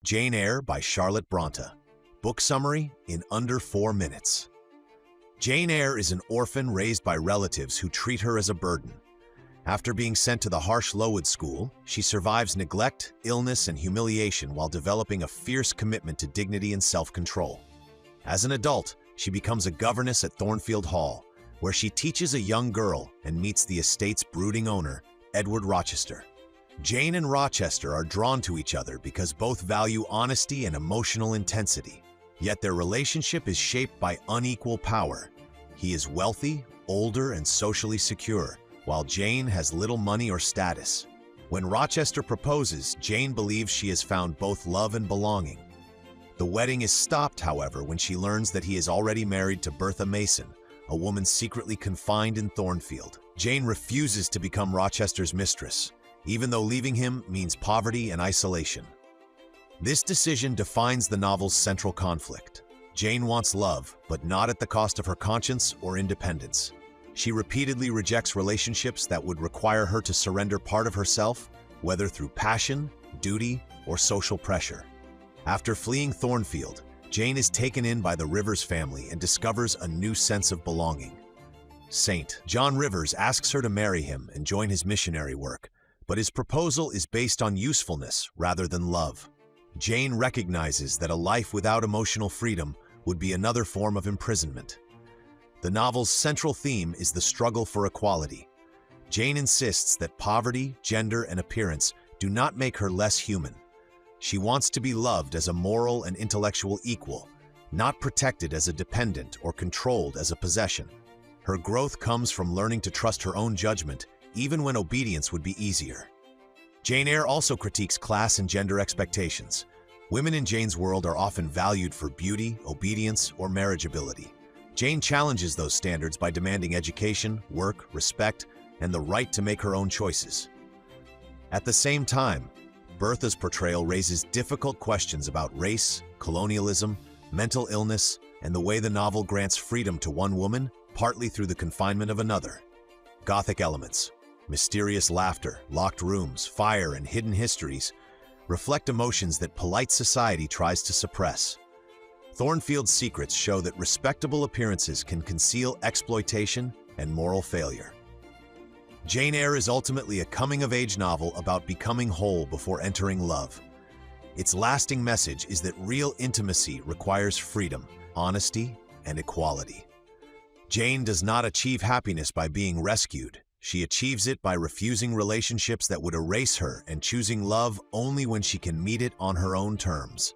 Jane Eyre by Charlotte Brontë. Book summary in under 4 minutes. Jane Eyre is an orphan raised by relatives who treat her as a burden. After being sent to the harsh Lowood school, she survives neglect, illness, and humiliation while developing a fierce commitment to dignity and self-control. As an adult, she becomes a governess at Thornfield Hall, where she teaches a young girl and meets the estate's brooding owner, Edward Rochester. Jane and Rochester are drawn to each other because both value honesty and emotional intensity. Yet their relationship is shaped by unequal power. He is wealthy, older, and socially secure, while Jane has little money or status. When Rochester proposes, Jane believes she has found both love and belonging. The wedding is stopped, however, when she learns that he is already married to Bertha Mason, a woman secretly confined in Thornfield. Jane refuses to become Rochester's mistress, even though leaving him means poverty and isolation. This decision defines the novel's central conflict. Jane wants love, but not at the cost of her conscience or independence. She repeatedly rejects relationships that would require her to surrender part of herself, whether through passion, duty, or social pressure. After fleeing Thornfield, Jane is taken in by the Rivers family and discovers a new sense of belonging. St. John Rivers asks her to marry him and join his missionary work, but his proposal is based on usefulness rather than love. Jane recognizes that a life without emotional freedom would be another form of imprisonment. The novel's central theme is the struggle for equality. Jane insists that poverty, gender, and appearance do not make her less human. She wants to be loved as a moral and intellectual equal, not protected as a dependent or controlled as a possession. Her growth comes from learning to trust her own judgment, even when obedience would be easier. Jane Eyre also critiques class and gender expectations. Women in Jane's world are often valued for beauty, obedience, or marriageability. Jane challenges those standards by demanding education, work, respect, and the right to make her own choices. At the same time, Bertha's portrayal raises difficult questions about race, colonialism, mental illness, and the way the novel grants freedom to one woman, partly through the confinement of another. Gothic elements, mysterious laughter, locked rooms, fire, and hidden histories reflect emotions that polite society tries to suppress. Thornfield's secrets show that respectable appearances can conceal exploitation and moral failure. Jane Eyre is ultimately a coming-of-age novel about becoming whole before entering love. Its lasting message is that real intimacy requires freedom, honesty, and equality. Jane does not achieve happiness by being rescued. She achieves it by refusing relationships that would erase her and choosing love only when she can meet it on her own terms.